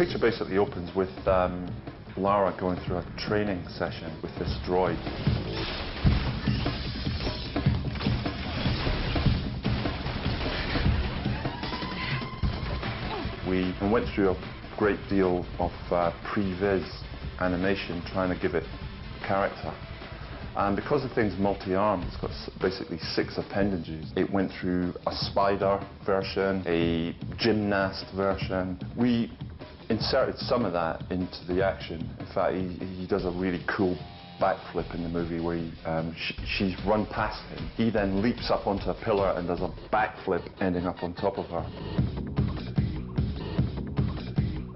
picture basically opens with Lara going through a training session with this droid. We went through a great deal of pre-viz animation trying to give it character. And because the thing's multi-armed, it's got basically 6 appendages. It went through a spider version, a gymnast version. We inserted some of that into the action. In fact, he does a really cool backflip in the movie where she's run past him. He then leaps up onto a pillar and does a backflip ending up on top of her.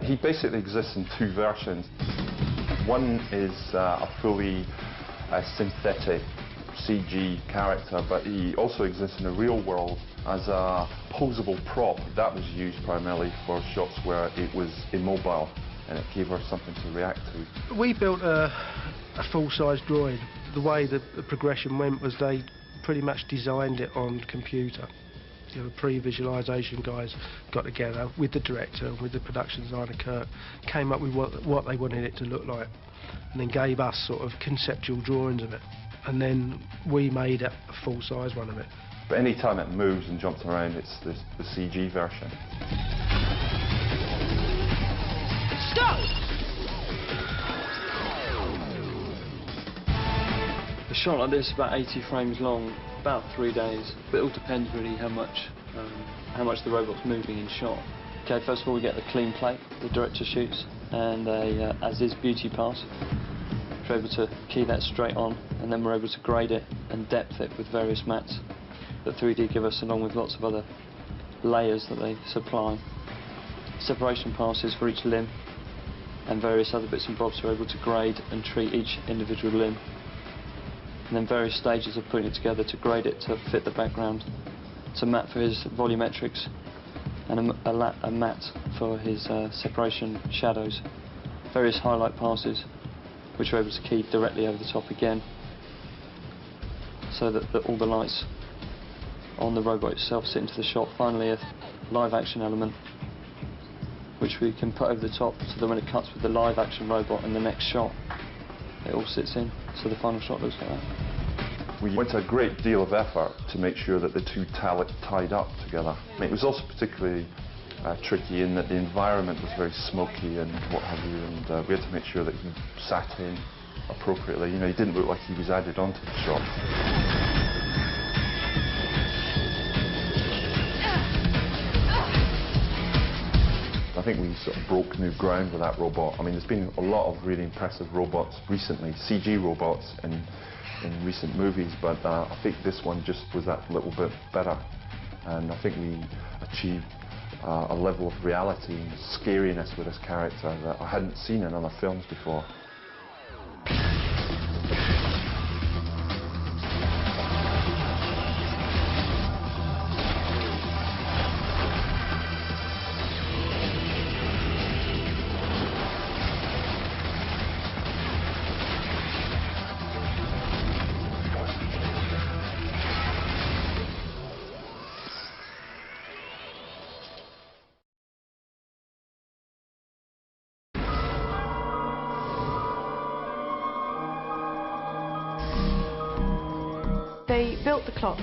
He basically exists in 2 versions. One is a fully synthetic CG character, but he also exists in the real world as a posable prop. That was used primarily for shots where it was immobile and it gave her something to react to. We built a full-size droid. The way the progression went was they pretty much designed it on computer. You know, the pre-visualisation guys got together with the director, with the production designer Kirk, came up with what they wanted it to look like, and then gave us sort of conceptual drawings of it, and then we made a full-size one of it. But any time it moves and jumps around, it's the CG version. Stop! A shot like this is about 80 frames long, about 3 days. But it all depends really how much the robot's moving in shot. Okay, first of all we get the clean plate the director shoots, and a as-is beauty pass. We're able to key that straight on, and then we're able to grade it and depth it with various mats that 3D give us, along with lots of other layers that they supply. Separation passes for each limb, and various other bits and bobs are able to grade and treat each individual limb. And then various stages of putting it together to grade it to fit the background. It's a mat for his volumetrics, and a mat for his separation shadows. Various highlight passes, which are able to key directly over the top again, so that all the lights on the robot itself sit into the shot. Finally, a live action element, which we can put over the top, so that when it cuts with the live action robot in the next shot, it all sits in, so the final shot looks like that. We went to a great deal of effort to make sure that the 2 tied up together. It was also particularly tricky in that the environment was very smoky and what have you, and we had to make sure that he sat in appropriately. You know, he didn't look like he was added onto the shot. I think we sort of broke new ground with that robot. I mean, there's been a lot of really impressive robots recently, CG robots in recent movies, but I think this one just was that little bit better. And I think we achieved a level of reality and scariness with this character that I hadn't seen in other films before. They built the clock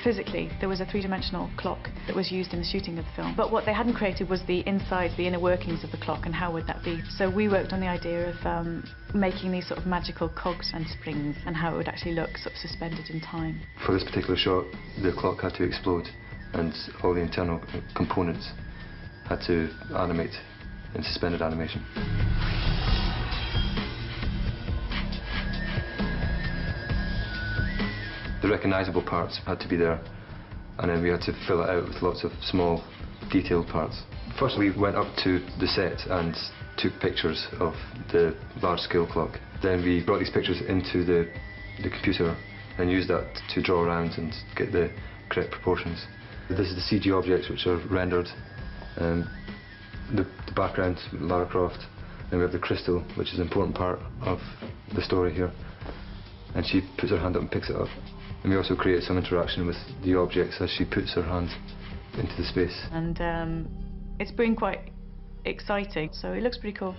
physically. There was a 3-dimensional clock that was used in the shooting of the film. But what they hadn't created was the inside, the inner workings of the clock, and how would that be. So we worked on the idea of making these sort of magical cogs and springs, and how it would actually look sort of suspended in time. For this particular shot, the clock had to explode, and all the internal components had to animate in suspended animation. The recognisable parts had to be there, and then we had to fill it out with lots of small, detailed parts. First we went up to the set and took pictures of the large-scale clock. Then we brought these pictures into the computer and used that to draw around and get the correct proportions. This is the CG objects which are rendered. The background, Lara Croft, and we have the crystal, which is an important part of the story here. And she puts her hand up and picks it up. And we also create some interaction with the objects as she puts her hand into the space. And it's been quite exciting. So it looks pretty cool.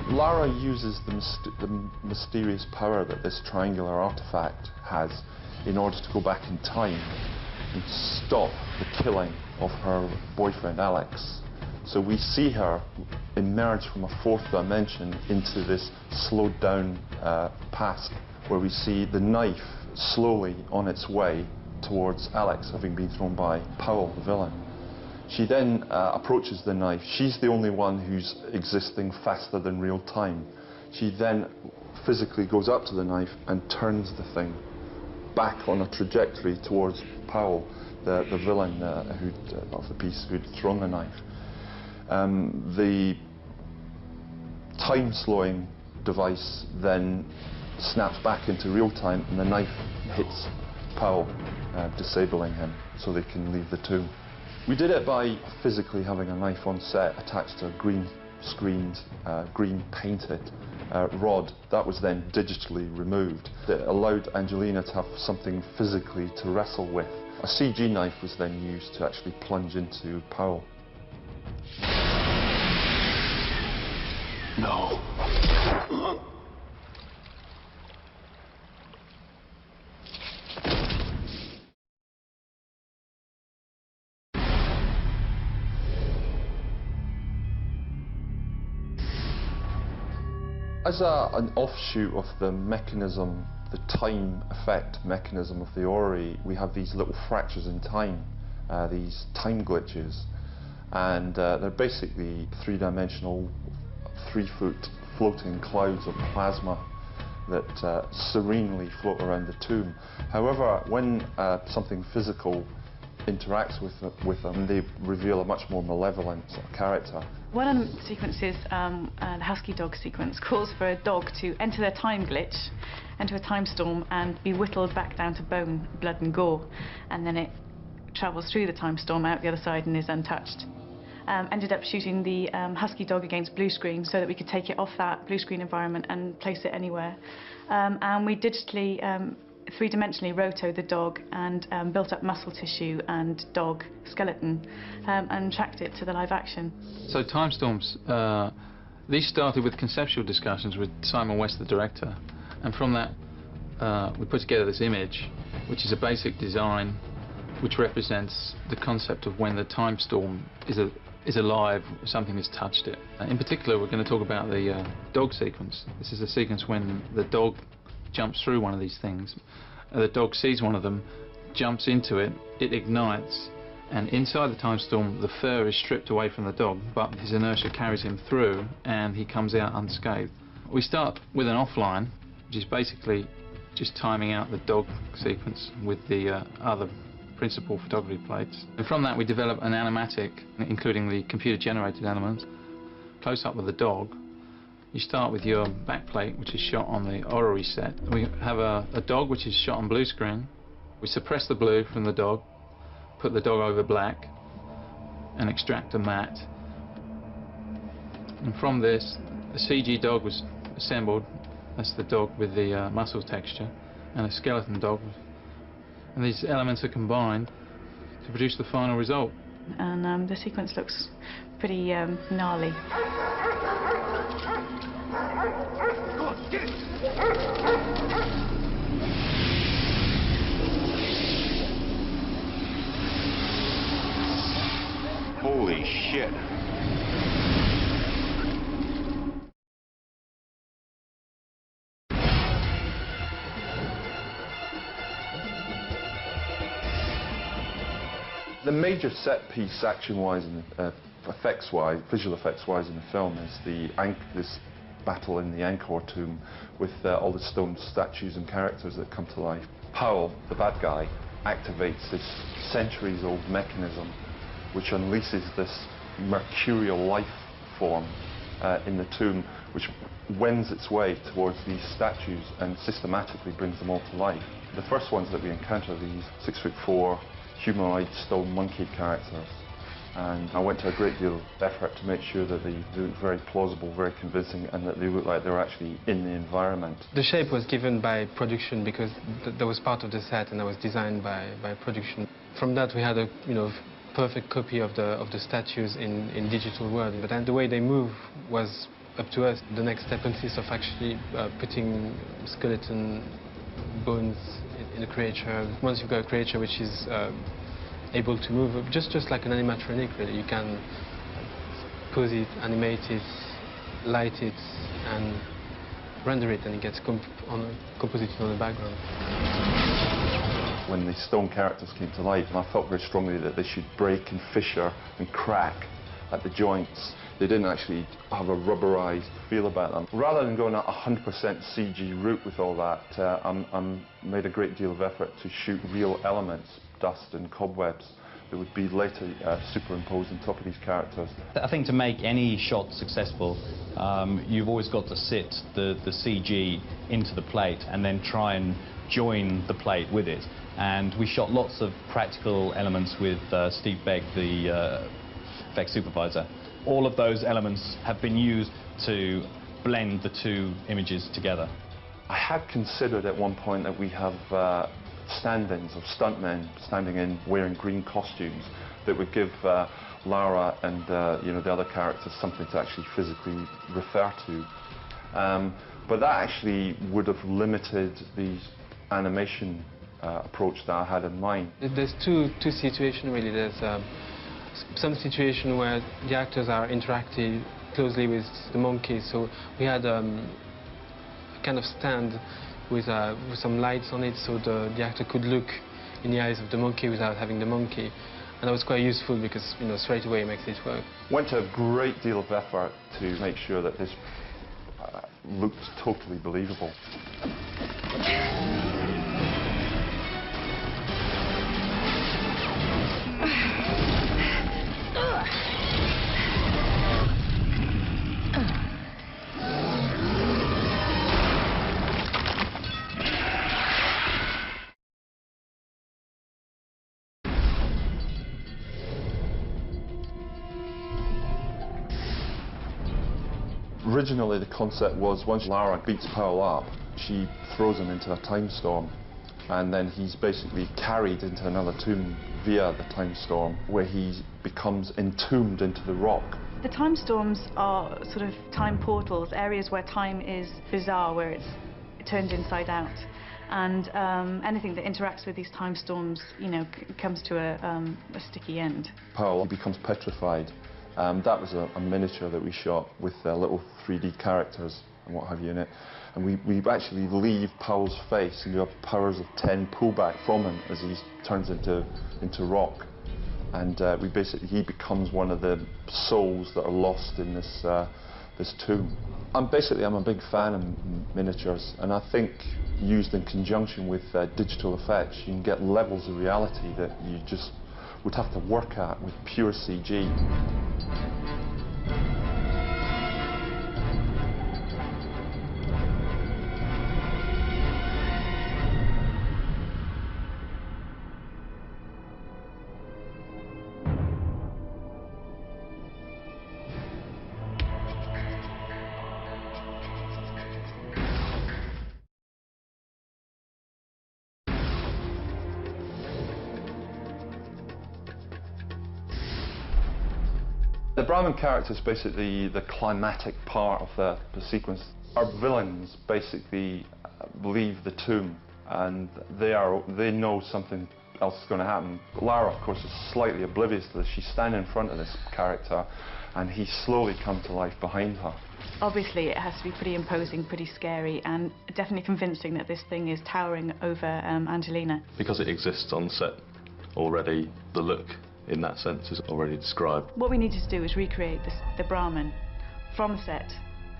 Lara uses the mysterious power that this triangular artifact has in order to go back in time and stop the killing of her boyfriend Alex. So we see her emerge from a fourth dimension into this slowed down past, where we see the knife slowly on its way towards Alex, having been thrown by Powell, the villain. She then approaches the knife. She's the only one who's existing faster than real time. She then physically goes up to the knife and turns the thing back on a trajectory towards Powell, the villain of the piece who'd thrown the knife. The time-slowing device then snaps back into real time, and the knife hits Powell, disabling him so they can leave the tomb. We did it by physically having a knife on set attached to a green screened, green painted rod that was then digitally removed. It allowed Angelina to have something physically to wrestle with. A CG knife was then used to actually plunge into Powell. No. As an offshoot of the mechanism, the time effect mechanism of the orrery, we have these little fractures in time, these time glitches, and they're basically three-dimensional, 3-foot floating clouds of plasma that serenely float around the tomb. However, when something physical interacts with them, they reveal a much more malevolent character. One of the sequences, the Husky dog sequence, calls for a dog to enter their time glitch, enter a time storm, and be whittled back down to bone, blood and gore, and then it travels through the time storm out the other side and is untouched. Ended up shooting the Husky dog against blue screen so that we could take it off that blue screen environment and place it anywhere. And we digitally, three-dimensionally rotoed the dog and built up muscle tissue and dog skeleton and tracked it to the live action. So time storms, these started with conceptual discussions with Simon West, the director, and from that we put together this image, which is a basic design which represents the concept of when the time storm is alive, something has touched it. In particular, we're going to talk about the dog sequence. This is a sequence when the dog jumps through one of these things. The dog sees one of them, jumps into it, it ignites, and inside the time storm the fur is stripped away from the dog, but his inertia carries him through and he comes out unscathed. We start with an offline, which is basically just timing out the dog sequence with the other principal photography plates. And from that we develop an animatic, including the computer generated elements, close up with the dog. You start with your backplate, which is shot on the orrery set. We have a dog which is shot on blue screen. We suppress the blue from the dog, put the dog over black, and extract a matte. And from this, the CG dog was assembled. That's the dog with the muscle texture, and a skeleton dog. And these elements are combined to produce the final result. And the sequence looks pretty gnarly. Holy shit. The major set piece, action-wise and effects-wise, visual effects-wise in the film is this battle in the Angkor tomb with all the stone statues and characters that come to life. Powell, the bad guy, activates this centuries-old mechanism which unleashes this mercurial life form in the tomb, which wends its way towards these statues and systematically brings them all to life. The first ones that we encounter are these 6'4" humanoid stone monkey characters. And I went to a great deal of effort to make sure that they look very plausible, very convincing, and that they look like they're actually in the environment. The shape was given by production because that was part of the set, and that was designed by production. From that we had a perfect copy of the statues in digital world, but then the way they move was up to us. The next step consists of actually putting skeleton bones in a creature. Once you've got a creature which is able to move, just like an animatronic, really. You can pose it, animate it, light it, and render it, and it gets composited on the background. When the stone characters came to life, I felt very strongly that they should break and fissure and crack at the joints. They didn't actually have a rubberized feel about them. Rather than going a 100% CG route with all that, I made a great deal of effort to shoot real elements, dust and cobwebs, that would be later superimposed on top of these characters. I think to make any shot successful, you've always got to sit the CG into the plate and then try and join the plate with it. And we shot lots of practical elements with Steve Beck, the effects supervisor. All of those elements have been used to blend the two images together. I had considered at one point that we have stand-ins of stuntmen standing in wearing green costumes that would give Lara and the other characters something to actually physically refer to. But that actually would have limited the animation approach that I had in mind. There's two situations really. There's some situation where the actors are interacting closely with the monkeys. So we had a kind of stand with some lights on it, so the actor could look in the eyes of the monkey without having the monkey. And that was quite useful because, straight away it makes it work. Went to a great deal of effort to make sure that this looked totally believable. Originally, the concept was once Lara beats Powell up, she throws him into a time storm, and then he's basically carried into another tomb via the time storm, where he becomes entombed into the rock. The time storms are sort of time portals, areas where time is bizarre, where it's turned inside out. And anything that interacts with these time storms, comes to a sticky end. Powell becomes petrified. That was a miniature that we shot with little 3D characters and what have you in it. And we actually leave Powell's face and do a powers of 10 pullback from him as he turns into rock. And he becomes one of the souls that are lost in this tomb. I'm a big fan of miniatures, and I think used in conjunction with digital effects, you can get levels of reality that you just would have to work at with pure CG. The Brahman character is basically the climatic part of the sequence. Our villains basically leave the tomb, and they know something else is going to happen. Lara, of course, is slightly oblivious to this. She's standing in front of this character, and he slowly comes to life behind her. Obviously, it has to be pretty imposing, pretty scary, and definitely convincing that this thing is towering over Angelina. Because it exists on set already, the look in that sense is already described. What we needed to do was recreate the Brahman from set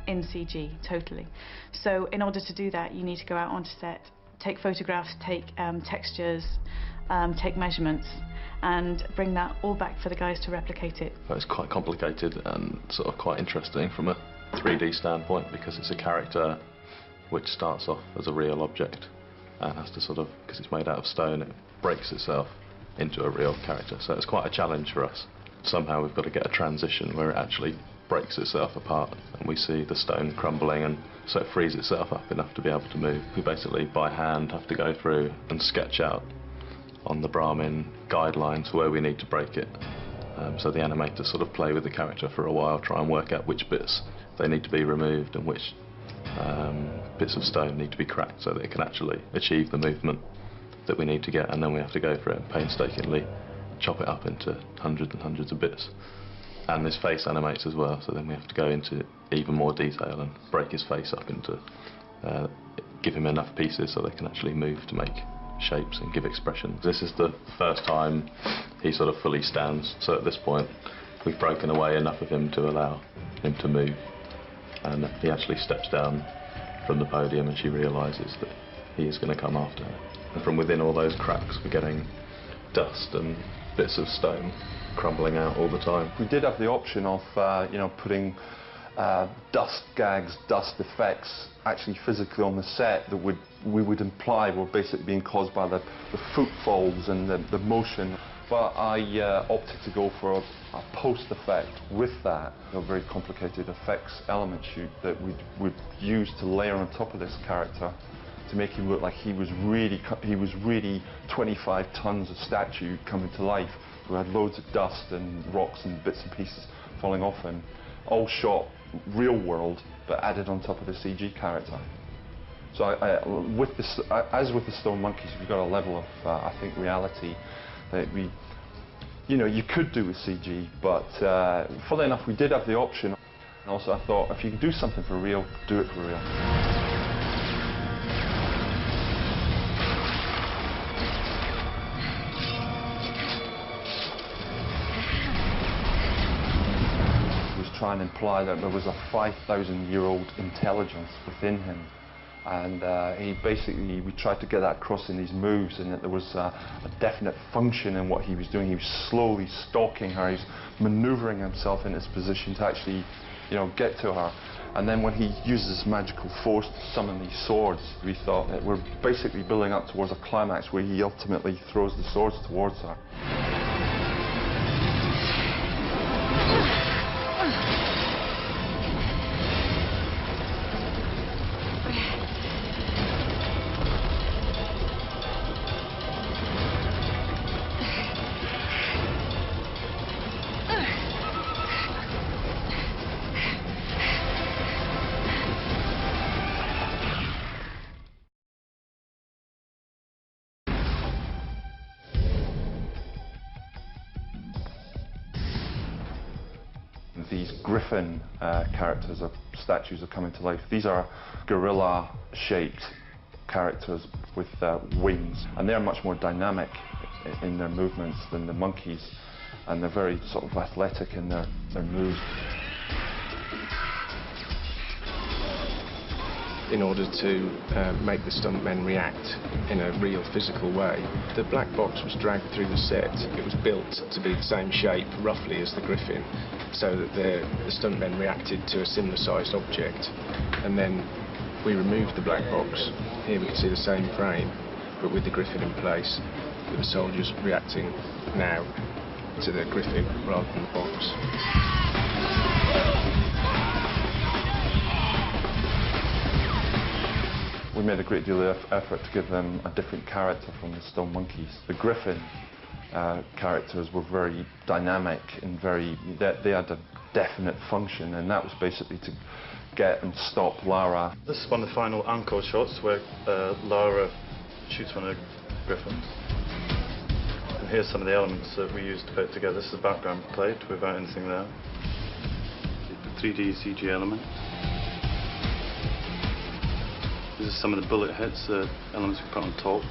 in CG, totally. So in order to do that, you need to go out onto set, take photographs, take textures, take measurements, and bring that all back for the guys to replicate it. It's quite complicated and sort of quite interesting from a 3D standpoint, because it's a character which starts off as a real object and has to sort of, because it's made out of stone, it breaks itself into a real character. So it's quite a challenge for us. Somehow we've got to get a transition where it actually breaks itself apart and we see the stone crumbling, and so it frees itself up enough to be able to move. We basically by hand have to go through and sketch out on the Brahman guidelines where we need to break it. So the animators sort of play with the character for a while, try and work out which bits they need to be removed and which bits of stone need to be cracked so that it can actually achieve the movement that we need to get, and then we have to go through it and painstakingly chop it up into hundreds and hundreds of bits. And his face animates as well, so then we have to go into even more detail and break his face up into, give him enough pieces so they can actually move to make shapes and give expression. This is the first time he sort of fully stands, so at this point we've broken away enough of him to allow him to move, and he actually steps down from the podium and she realises that he is going to come after her. And from within all those cracks we're getting dust and bits of stone crumbling out all the time. We did have the option of you know, putting dust gags, dust effects actually physically on the set that we would imply were basically being caused by the footfalls and the motion. But I opted to go for a post effect with that, a very complicated effects element shoot that we would use to layer on top of this character to make him look like he was really 25 tons of statue coming to life. We had loads of dust and rocks and bits and pieces falling off him, all shot real world but added on top of the CG character. So as with the Stone Monkeys, we've got a level of I think reality that you could do with CG, but funnily enough we did have the option. And also I thought, if you can do something for real, do it for real. Try and imply that there was a 5,000-year-old intelligence within him, and we tried to get that across in these moves, and that there was a definite function in what he was doing. He was slowly stalking her, he was manoeuvring himself in his position to actually, get to her. And then when he uses magical force to summon these swords, we thought that we're basically building up towards a climax where he ultimately throws the swords towards her. These griffin characters or statues are coming to life. These are gorilla-shaped characters with wings, and they're much more dynamic in their movements than the monkeys, and they're very sort of athletic in their moves. In order to make the stuntmen react in a real physical way, the black box was dragged through the set. It was built to be the same shape, roughly, as the griffin, so that the stuntmen reacted to a similar sized object. And then we removed the black box. Here we can see the same frame, but with the griffin in place, with the soldiers reacting now to the griffin rather than the box. We made a great deal of effort to give them a different character from the Stone Monkeys. The griffin characters were very dynamic and they had a definite function, and that was basically to get and stop Lara. This is one of the final encore shots where Lara shoots one of the griffins. And here's some of the elements that we used to put it together. This is a background plate without anything there. The 3D CG elements. This is some of the bullet hits, the elements we put on top.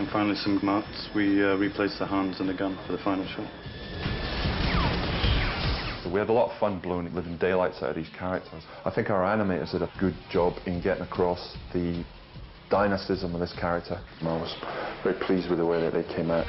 And finally some mats. We replaced the hands and the gun for the final shot. We had a lot of fun blowing living daylights out of these characters. I think our animators did a good job in getting across the dynamism of this character. I was very pleased with the way that they came out.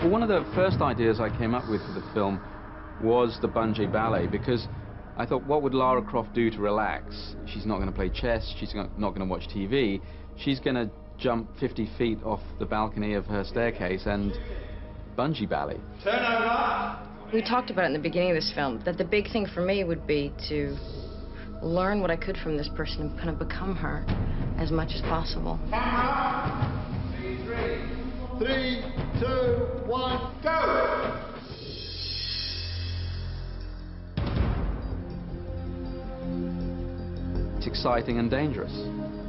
Well, one of the first ideas I came up with for the film was the bungee ballet, because I thought, what would Lara Croft do to relax? She's not going to play chess, she's not going to watch TV, she's going to jump 50 feet off the balcony of her staircase and bungee ballet. Turn over! We talked about it in the beginning of this film, that the big thing for me would be to learn what I could from this person and kind of become her as much as possible. Camera! 3, 2, 1, go! It's exciting and dangerous,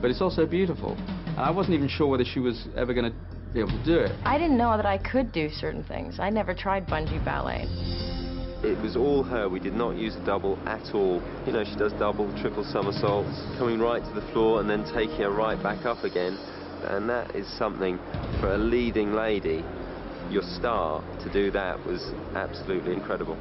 but it's also beautiful. And I wasn't even sure whether she was ever going to be able to do it. I didn't know that I could do certain things. I never tried bungee ballet. It was all her. We did not use a double at all. You know, she does double, triple somersaults, coming right to the floor and then taking her right back up again. And that is something for a leading lady, your star, to do that was absolutely incredible.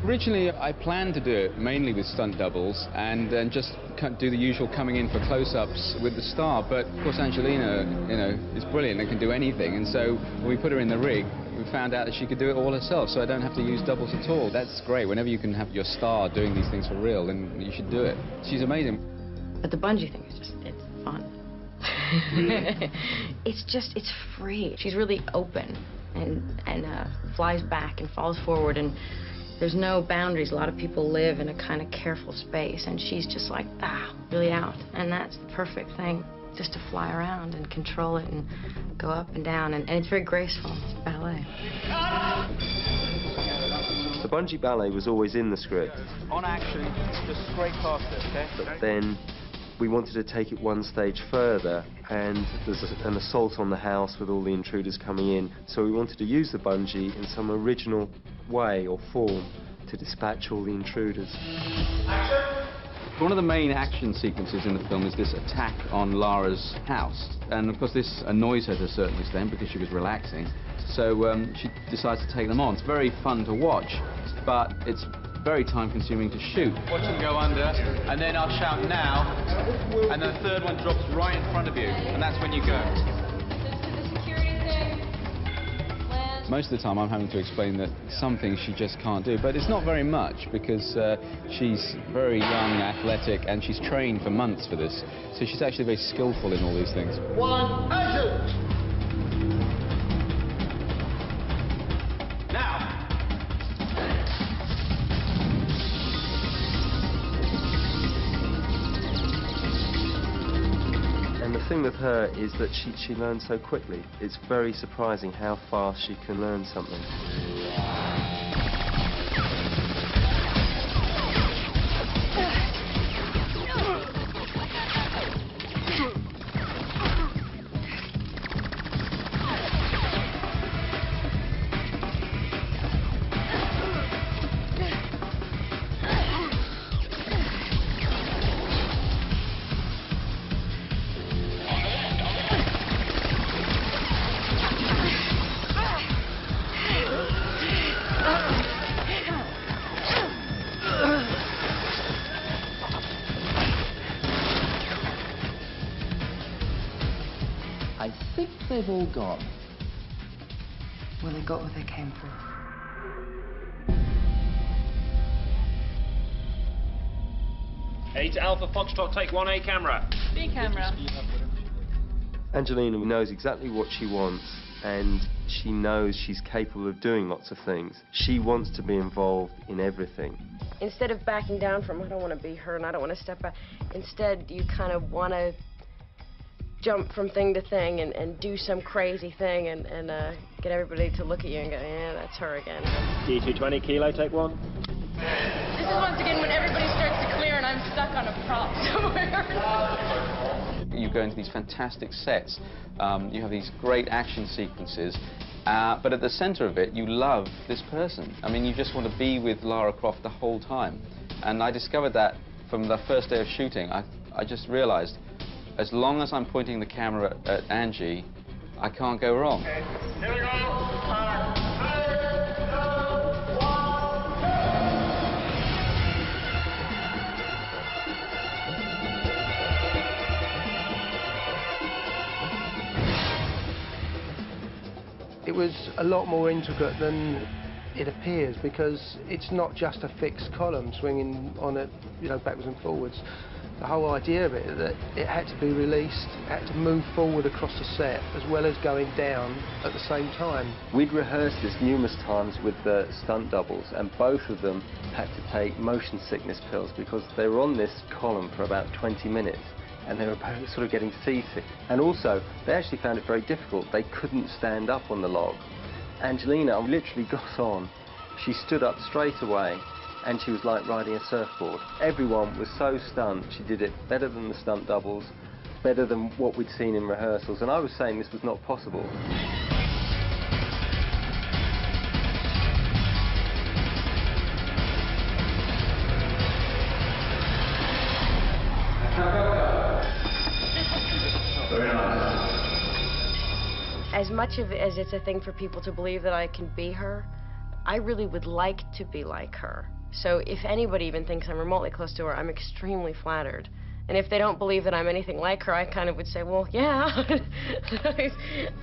Originally, I planned to do it mainly with stunt doubles and then just do the usual coming in for close-ups with the star. But of course, Angelina, you know, is brilliant and can do anything. And so when we put her in the rig, we found out that she could do it all herself, so I don't have to use doubles at all. That's great. Whenever you can have your star doing these things for real, then you should do it. She's amazing. But the bungee thing is just, it's fun. It's free. She's really open and flies back and falls forward, and there's no boundaries. A lot of people live in a kind of careful space, and she's just like, really out. And that's the perfect thing, just to fly around and control it and go up and down, and it's very graceful. It's ballet. The bungee ballet was always in the script. On action, just straight past it, okay? But then we wanted to take it one stage further, and there's an assault on the house with all the intruders coming in, so we wanted to use the bungee in some original way or form to dispatch all the intruders. One of the main action sequences in the film is this attack on Lara's house, and of course this annoys her to a certain extent because she was relaxing, so she decides to take them on. It's very fun to watch, but it's very time-consuming to shoot. Watch them go under, and then I'll shout now, and then the third one drops right in front of you, and that's when you go. Most of the time I'm having to explain that some things she just can't do, but it's not very much because she's very young, athletic, and she's trained for months for this, so she's actually very skillful in all these things. 1, action! The thing with her is that she learns so quickly. It's very surprising how fast she can learn something. I think they've all gone. Well, they got what they came for. Eight Alpha Foxtrot, take 1A camera. B camera. Angelina knows exactly what she wants, and she knows she's capable of doing lots of things. She wants to be involved in everything. Instead of backing down from, I don't want to be her and I don't want to step back, instead you kind of want to jump from thing to thing and do some crazy thing and get everybody to look at you and go, yeah, that's her again. D220, Kilo, take 1. This is once again when everybody starts to clear and I'm stuck on a prop somewhere. you go into these fantastic sets, you have these great action sequences, but at the center of it, you love this person. I mean, you just want to be with Lara Croft the whole time. And I discovered that from the first day of shooting. I just realized, as long as I'm pointing the camera at Angie, I can't go wrong. Okay. Here we go. It was a lot more intricate than it appears, because it's not just a fixed column swinging on it, you know, backwards and forwards. The whole idea of it is that it had to be released, it had to move forward across the set as well as going down at the same time. We'd rehearsed this numerous times with the stunt doubles, and both of them had to take motion sickness pills because they were on this column for about 20 minutes and they were both sort of getting seasick. And also, they actually found it very difficult. They couldn't stand up on the log. Angelina literally got on, she stood up straight away, and she was like riding a surfboard. Everyone was so stunned. She did it better than the stunt doubles, better than what we'd seen in rehearsals, and I was saying this was not possible. Very nice. As much of it as it's a thing for people to believe that I can be her, I really would like to be like her. So if anybody even thinks I'm remotely close to her, I'm extremely flattered. And if they don't believe that I'm anything like her, I kind of would say, well, yeah.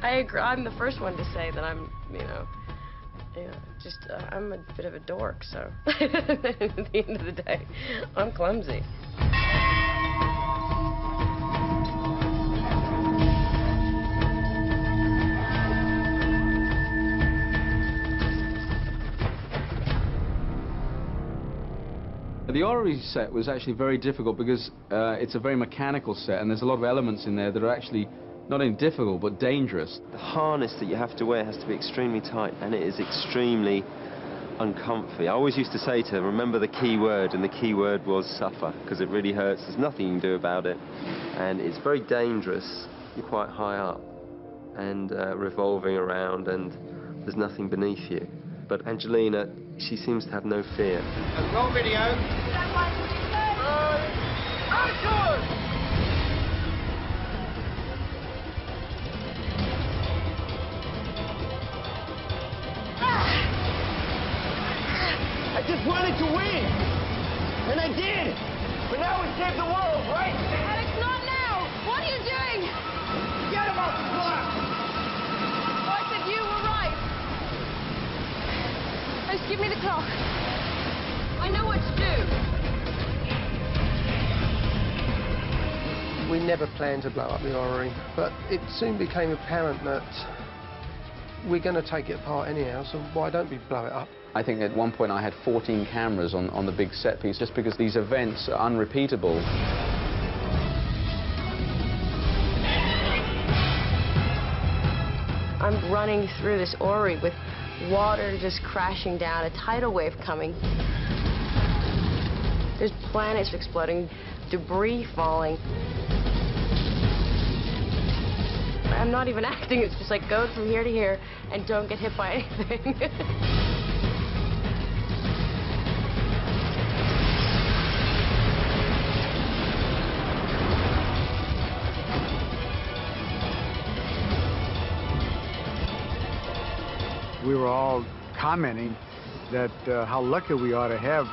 I agree. I'm the first one to say that I'm, I'm a bit of a dork, so at the end of the day, I'm clumsy. The orrery set was actually very difficult because it's a very mechanical set, and there's a lot of elements in there that are actually not only difficult but dangerous. The harness that you have to wear has to be extremely tight, and it is extremely uncomfy. I always used to say to her, remember the key word, and the key word was suffer, because it really hurts. There's nothing you can do about it, and it's very dangerous. You're quite high up and revolving around, and there's nothing beneath you. But Angelina, she seems to have no fear. Roll video. Action! I just wanted to win, and I did. But now we saved the world, right? Alex, not now! What are you doing? Get him off the block! I said you were right. Just give me the clock. I know what to We never planned to blow up the orrery, but it soon became apparent that we're going to take it apart anyhow, so why don't we blow it up? I think at one point I had 14 cameras on the big set piece, just because these events are unrepeatable. I'm running through this orrery with water just crashing down, a tidal wave coming. There's planets exploding, debris falling. I'm not even acting, it's just like go from here to here and don't get hit by anything. We were all commenting that how lucky we are to have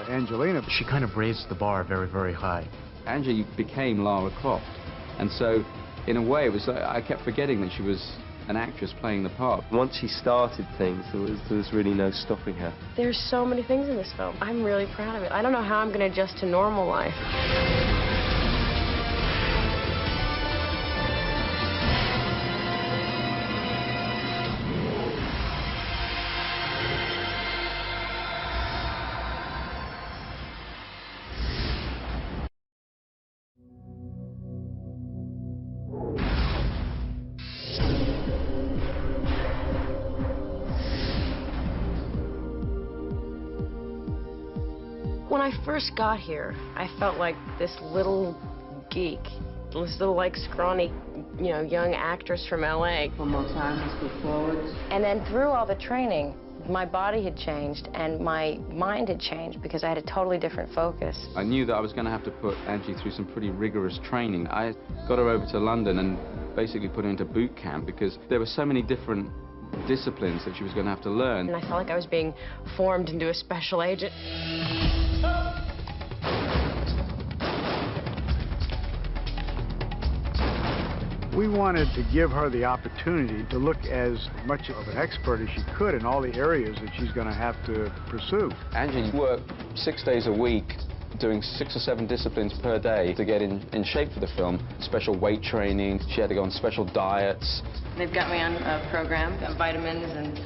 Angelina. She kind of raised the bar very, very high. Angie became Lara Croft, and so in a way it was I kept forgetting that she was an actress playing the part. Once she started things, there was really no stopping her. There's so many things in this film. I'm really proud of it. I don't know how I'm going to adjust to normal life. When I first got here, I felt like this little geek This little, like, scrawny, you know, young actress from LA. One more time, let's go forward. And then through all the training, my body had changed and my mind had changed because I had a totally different focus. I knew that I was going to have to put Angie through some pretty rigorous training. I got her over to London and basically put her into boot camp because there were so many different disciplines that she was going to have to learn. And I felt like I was being formed into a special agent. We wanted to give her the opportunity to look as much of an expert as she could in all the areas that she's going to have to pursue. Angie worked 6 days a week, doing 6 or 7 disciplines per day to get in shape for the film. Special weight training, she had to go on special diets. They've got me on a program of vitamins and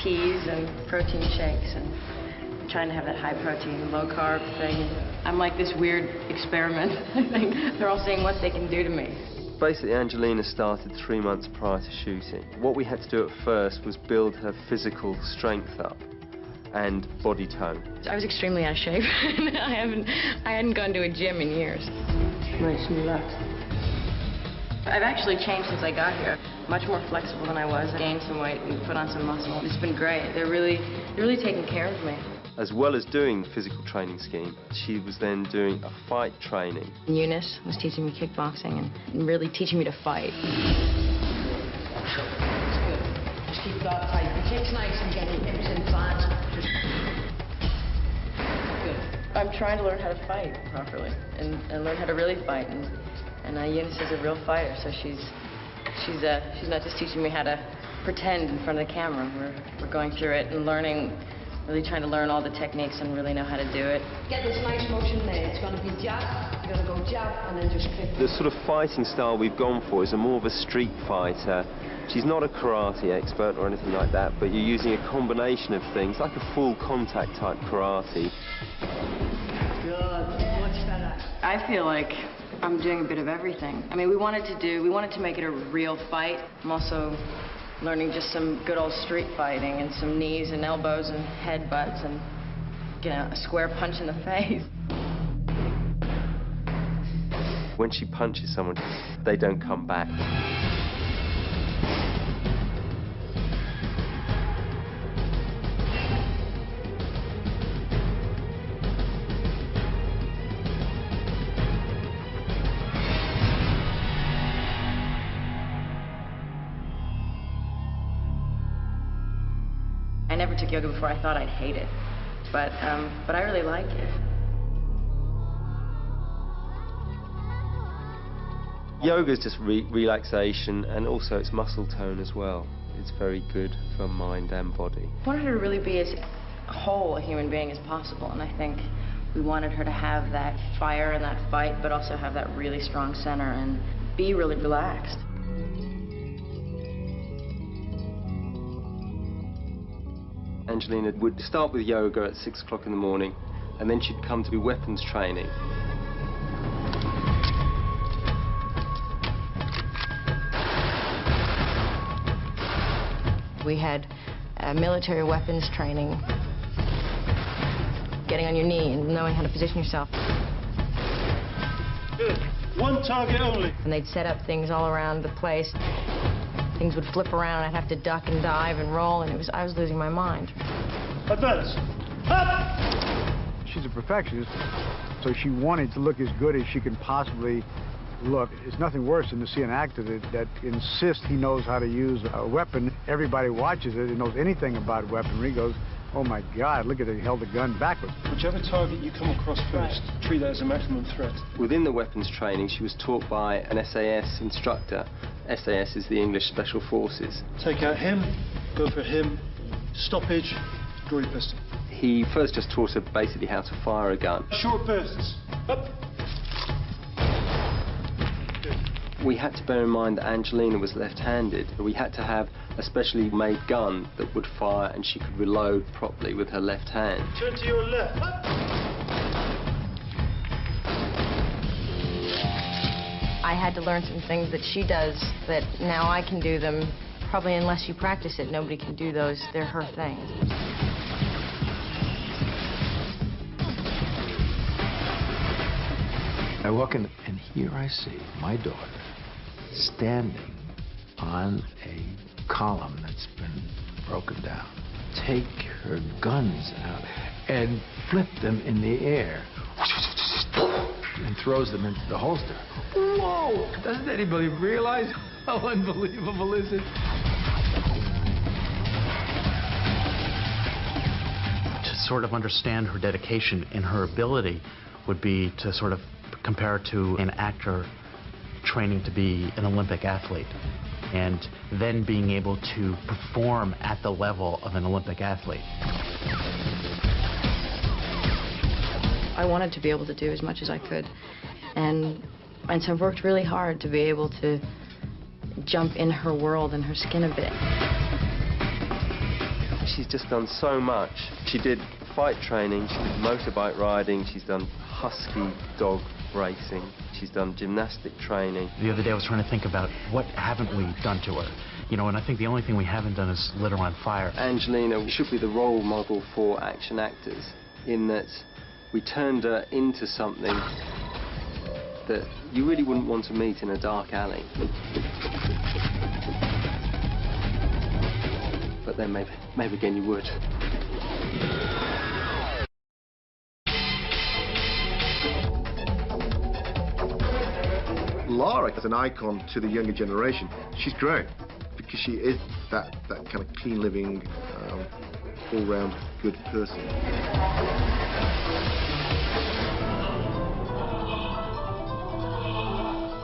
teas and protein shakes and trying to have that high protein, low carb thing. I'm like this weird experiment. I think they're all seeing what they can do to me. Basically, Angelina started 3 months prior to shooting. What we had to do at first was build her physical strength up and body tone. I was extremely out of shape. I hadn't gone to a gym in years. Nice and relaxed. I've actually changed since I got here. Much more flexible than I was. I gained some weight and put on some muscle. It's been great. They're really taking care of me. As well as doing the physical training scheme, she was then doing a fight training. Eunice was teaching me kickboxing and really teaching me to fight. Just keep that tight. The kick's nice and get everything flat. Good. I'm trying to learn how to fight properly and learn how to really fight. And Eunice is a real fighter, so she's not just teaching me how to pretend in front of the camera. We're going through it and learning. Really trying to learn all the techniques and really know how to do it. Get this nice motion there. It's going to be jab, you're going to go jab, and then just kick. The sort of fighting style we've gone for is more of a street fighter. She's not a karate expert or anything like that, but you're using a combination of things, like a full contact type karate. Good, much better. I feel like I'm doing a bit of everything. I mean, we wanted to make it a real fight. I'm also learning just some good old street fighting and some knees and elbows and headbutts and, you know, a square punch in the face. When she punches someone, they don't come back. I never took yoga before. I thought I'd hate it, but I really like it. Yoga is just relaxation, and also it's muscle tone as well. It's very good for mind and body. I wanted her to really be as whole a human being as possible, and I think we wanted her to have that fire and that fight, but also have that really strong center and be really relaxed. Angelina would start with yoga at 6 o'clock in the morning, and then she'd come to do weapons training. We had military weapons training, getting on your knee and knowing how to position yourself. Good. One target only. And they'd set up things all around the place. Things would flip around, I'd have to duck and dive and roll, and I was losing my mind. Advance. Up! She's a perfectionist, so she wanted to look as good as she could possibly look. It's nothing worse than to see an actor that insists he knows how to use a weapon. Everybody watches it and knows anything about weaponry, goes, oh my God, look at it, he held the gun backwards. Whichever target you come across first, treat that as a maximum threat. Within the weapons training, she was taught by an SAS instructor. SAS is the English Special Forces. Take out him, go for him, stoppage, draw your pistol. He first just taught her basically how to fire a gun. Short bursts. Up. We had to bear in mind that Angelina was left-handed. We had to have a specially made gun that would fire and she could reload properly with her left hand. Turn to your left. Up. I had to learn some things that she does that now I can do them. Probably unless you practice it, nobody can do those. They're her things. I walk in, and here I see my daughter standing on a column that's been broken down. Take her guns out and flip them in the air and throws them into the holster. Whoa! Doesn't anybody realize how unbelievable is it? To sort of understand her dedication and her ability would be to sort of compare it to an actor training to be an Olympic athlete and then being able to perform at the level of an Olympic athlete. I wanted to be able to do as much as I could, and so I've worked really hard to be able to jump in her world and her skin a bit. She's just done so much. She did fight training, she did motorbike riding, she's done Husky dog racing, she's done gymnastic training. The other day I was trying to think about what haven't we done to her? You know, and I think the only thing we haven't done is lit her on fire. Angelina should be the role model for action actors, in that we turned her into something that you really wouldn't want to meet in a dark alley. But then maybe again you would. Lara is an icon to the younger generation. She's great because she is that kind of clean living, all-round good person.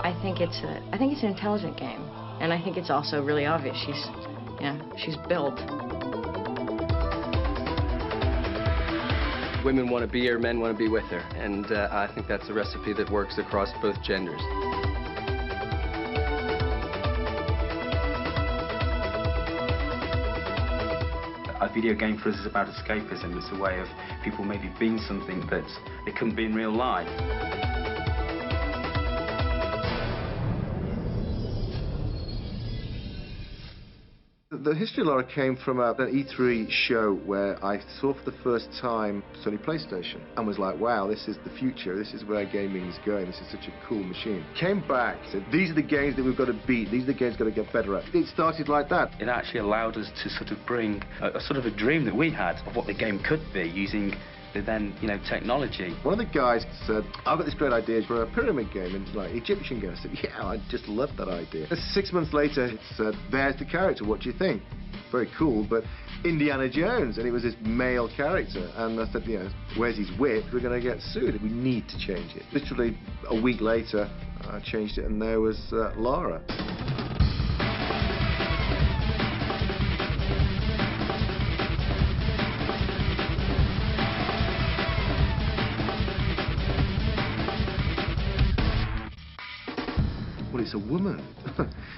I think it's an intelligent game, and I think it's also really obvious. She's built. Women want to be her, men want to be with her, and I think that's a recipe that works across both genders. A video game for us is about escapism. It's a way of people maybe being something that they couldn't be in real life. The history of Lara came from an E3 show where I saw for the first time Sony PlayStation and was like, wow, this is the future, this is where gaming is going, this is such a cool machine. Came back, said, these are the games that we've got to beat, these are the games we've got to get better at. It started like that. It actually allowed us to sort of bring a sort of a dream that we had of what the game could be using the then, technology. One of the guys said, I've got this great idea for a pyramid game, and like Egyptian game. I said, yeah, I just love that idea. 6 months later, it said, there's the character, what do you think? Very cool, but Indiana Jones, and it was this male character, and I said, where's his whip? We're going to get sued. We need to change it. Literally a week later, I changed it, and there was Lara. Well, it's a woman.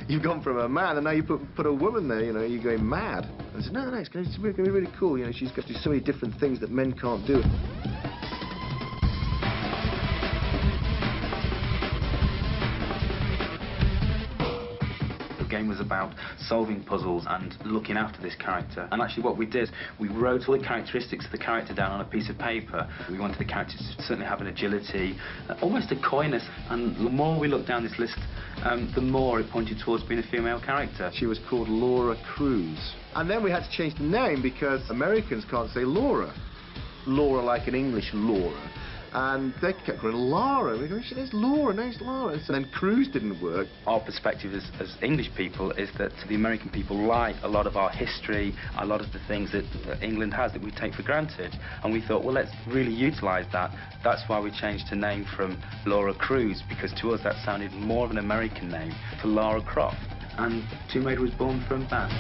You've gone from a man, and now you put a woman there, you're going mad. I said, no, it's going to be really cool. She's got to do so many different things that men can't do. The game was about solving puzzles and looking after this character. And actually what we did, we wrote all the characteristics of the character down on a piece of paper. We wanted the character to certainly have an agility, almost a coyness. And the more we looked down this list, the more it pointed towards being a female character. She was called Lara Cruz. And then we had to change the name because Americans can't say Laura. Laura like an English Laura. And they kept going, Lara. We go, it's Laura, no, it's Lara. And then Cruz didn't work. Our perspective as English people is that the American people like a lot of our history, a lot of the things that England has that we take for granted. And we thought, well, let's really utilise that. That's why we changed the name from Lara Cruz, because to us that sounded more of an American name, to Lara Croft. And Tomb Raider was born from that.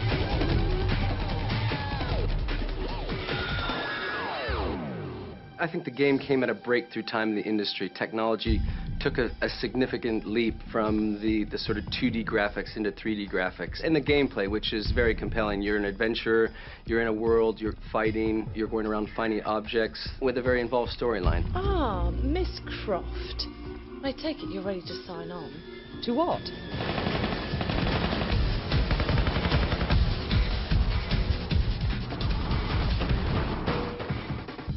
I think the game came at a breakthrough time in the industry. Technology took a significant leap from the sort of 2D graphics into 3D graphics. And the gameplay, which is very compelling. You're an adventurer, you're in a world, you're fighting, you're going around finding objects with a very involved storyline. Ah, Miss Croft. I take it you're ready to sign on. To what?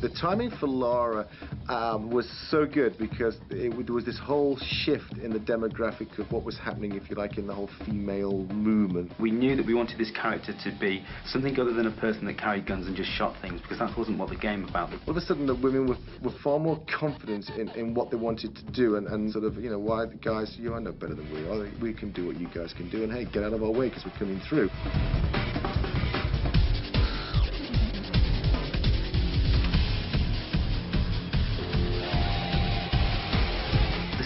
The timing for Lara was so good because there was this whole shift in the demographic of what was happening, if you like, in the whole female movement. We knew that we wanted this character to be something other than a person that carried guns and just shot things, because that wasn't what the game was about. All of a sudden, the women were far more confident in what they wanted to do, and sort of, you know, why the guys, you are no better than we are. We can do what you guys can do, and hey, get out of our way because we're coming through.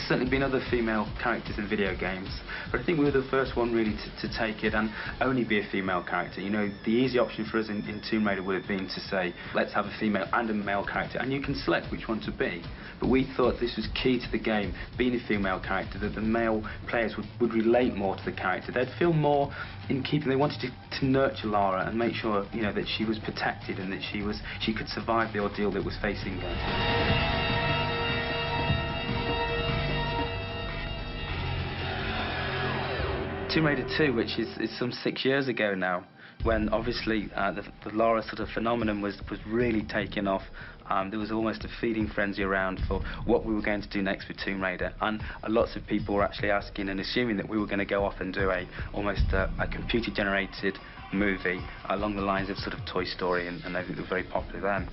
Certainly been other female characters in video games, but I think we were the first one really to take it and only be a female character. You know, the easy option for us in Tomb Raider would have been to say, let's have a female and a male character, and you can select which one to be. But we thought this was key to the game, being a female character, that the male players would relate more to the character. They'd feel more in keeping. They wanted to nurture Lara and make sure, you know, that she was protected and that she could survive the ordeal that was facing her. Tomb Raider 2, which is some 6 years ago now, when obviously the Lara sort of phenomenon was really taking off. There was almost a feeding frenzy around for what we were going to do next with Tomb Raider, and lots of people were actually asking and assuming that we were going to go off and do almost a computer-generated movie along the lines of sort of Toy Story, and I think they were very popular then.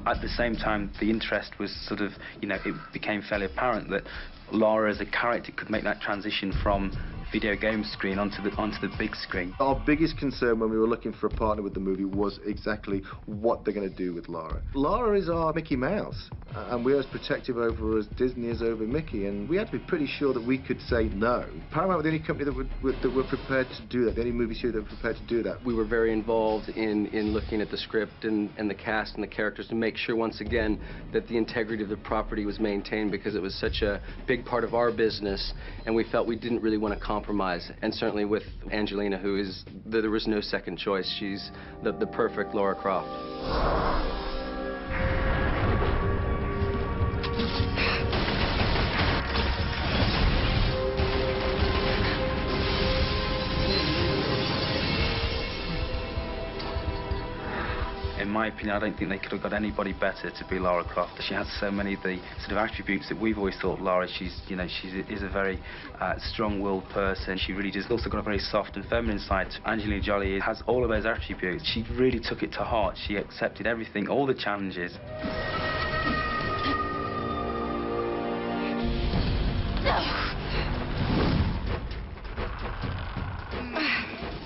At the same time, the interest was sort of, you know, it became fairly apparent that Lara as a character could make that transition from video game screen onto the big screen. Our biggest concern when we were looking for a partner with the movie was exactly what they're going to do with Lara. Lara is our Mickey Mouse, and we're as protective over her as Disney is over Mickey, and we had to be pretty sure that we could say no. Paramount were the only company that were prepared to do that, the only movie studio that were prepared to do that. We were very involved in looking at the script and the cast and the characters to make sure, once again, that the integrity of the property was maintained, because it was such a big part of our business, and we felt we didn't really want to compromise. And certainly with Angelina, there was no second choice. She's the perfect Lara Croft. In my opinion, I don't think they could have got anybody better to be Lara Croft. She has so many of the sort of attributes that we've always thought Lara. She is a very strong-willed person. She really just also got a very soft and feminine side. Angelina Jolie has all of those attributes. She really took it to heart. She accepted everything, all the challenges.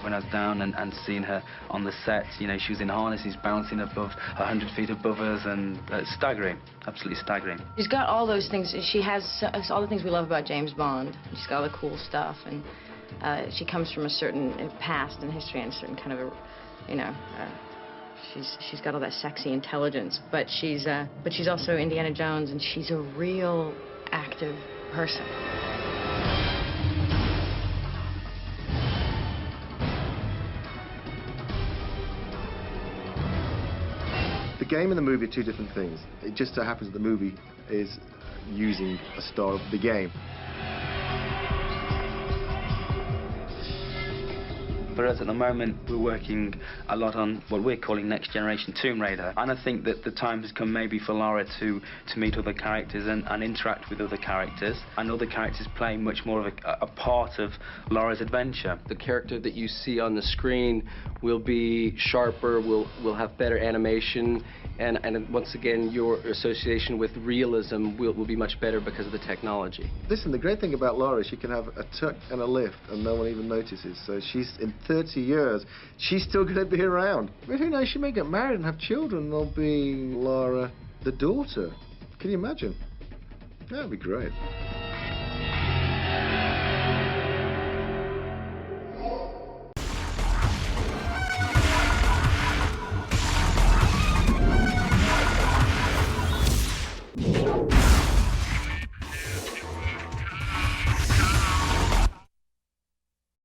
When I was down and seeing her on the set, you know, she was in harnesses bouncing above 100 feet above us, and staggering, absolutely staggering. She's got all those things. She has all the things we love about James Bond. She's got all the cool stuff, and she comes from a certain past and history and a certain kind of a, you know, she's got all that sexy intelligence, but she's also Indiana Jones, and she's a real active person. The game and the movie are two different things. It just so happens that the movie is using a star of the game. For us at the moment, we're working a lot on what we're calling next generation Tomb Raider, and I think that the time has come maybe for Lara to meet other characters and interact with other characters, and other characters playing much more of a part of Lara's adventure. The character that you see on the screen will be sharper, will have better animation, and once again, your association with realism will be much better because of the technology. Listen, the great thing about Lara is she can have a tuck and a lift and no one even notices. So she's, in 30 years, she's still going to be around. But who knows, she may get married and have children. There'll be Lara, the daughter. Can you imagine? That would be great.